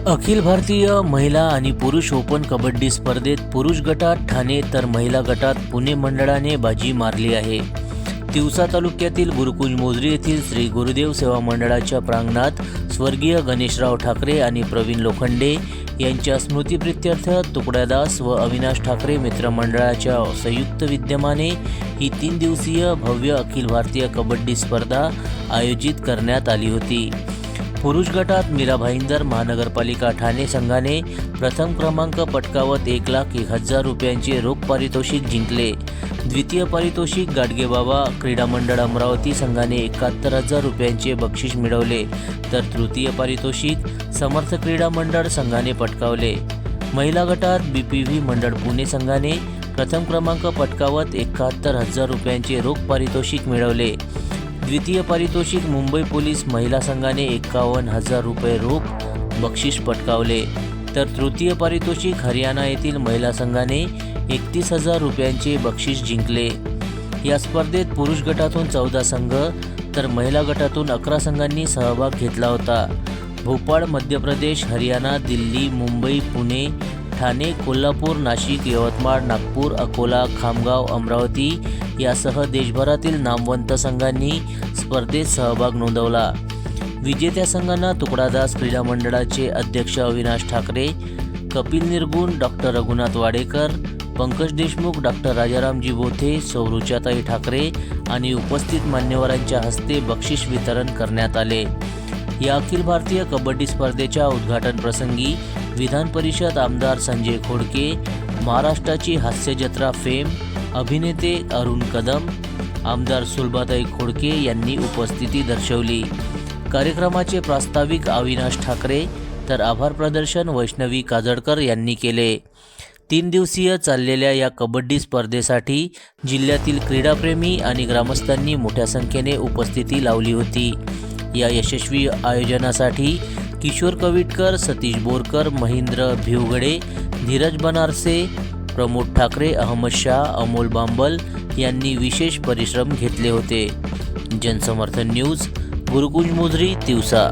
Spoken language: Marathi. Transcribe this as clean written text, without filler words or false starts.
अखिल भारतीय महिला आणि पुरुष ओपन कबड्डी स्पर्धेत पुरुष गटात ठाणे तर महिला गटात पुणे मंडळाने बाजी मारली आहे। तिवसा तालुक्यातील गुरुकुंज मोजरी येथील श्री गुरुदेव सेवा मंडळाच्या प्रांगणात स्वर्गीय गणेशराव ठाकरे आणि प्रवीण लोखंडे यांच्या स्मृतिप्रित्यर्थ तुकड्यादास व अविनाश ठाकरे मित्रमंडळाच्या संयुक्त विद्यमाने ही 3 दिवसीय भव्य अखिल भारतीय कबड्डी स्पर्धा आयोजित करण्यात आली होती। पुरुष गटात मीरा भाईंदर महानगरपालिका ठाणे संघाने प्रथम क्रमांक पटकावत 1,01,000 रुपयांचे रोख पारितोषिक जिंकले। द्वितीय पारितोषिक गाडगेबाबा क्रीडा मंडळ अमरावती संघाने 71,000 रुपयांचे बक्षीस मिळवले, तर तृतीय पारितोषिक समर्थ क्रीडा मंडळ संघाने पटकावले। महिला गटात बीपीव्ही मंडळ पुणे संघाने प्रथम क्रमांक पटकावत 71,000 रुपयांचे रोख पारितोषिक मिळवले। द्वितीय पारितोषिक मुंबई पोलीस महिला संघाने 51,000 रुपये रोख बक्षीस पटकावले, तर तृतीय पारितोषिक हरियाणा येथील महिला संघाने 31,000 रुपयांचे बक्षीस जिंकले। या स्पर्धेत पुरुष गटातून 14 संघ तर महिला गटातून 11 संघांनी सहभाग घेतला होता। भोपाळ, मध्य प्रदेश, हरियाणा, दिल्ली, मुंबई, पुणे, ठाणे, कोल्हापूर, नाशिक, यवतमाळ, नागपूर, अकोला, खामगाव, अमरावती यासह देशभरातील नामवंत संघांनी स्पर्धेत सहभाग नोंदवला। विजेत्या संघांना तुकडादास क्रीडा मंडळाचे अध्यक्ष अविनाश ठाकरे, कपिल निर्गुण, डॉक्टर रघुनाथ वाडेकर, पंकज देशमुख, डॉक्टर राजारामजी बोथे, सौरुचाताई ठाकरे आणि उपस्थित मान्यवरांच्या हस्ते बक्षीस वितरण करण्यात आले। या अखिल भारतीय कबड्डी स्पर्धेच्या उद्घाटन प्रसंगी विधान परिषद आमदार संजय खोडके, महाराष्ट्राची हास्यजत्रा फेम अभिनेते अरुण कदम, आमदार सुलभाताई खोडके यांनी उपस्थिती दर्शवली। कार्यक्रमाचे प्रास्ताविक अविनाश ठाकरे तर आभार प्रदर्शन वैष्णवी काजळकर यांनी केले। 3 दिवसीय चाललेल्या या कबड्डी स्पर्धेसाठी जिल्ह्यातील क्रीडाप्रेमी आणि ग्रामस्थांनी मोठ्या संख्येने उपस्थिती लावली होती। या यशस्वी आयोजनासाठी किशोर कविटकर, सतीश बोरकर, महेंद्र भिवगडे, धीरज बनारसे, प्रमोद ठाकरे, अहमद शाह, अमोल बांबल यांनी विशेष परिश्रम घेतले होते। जनसमर्थन न्यूज, गुरुकुंज मोजरी, तिवसा।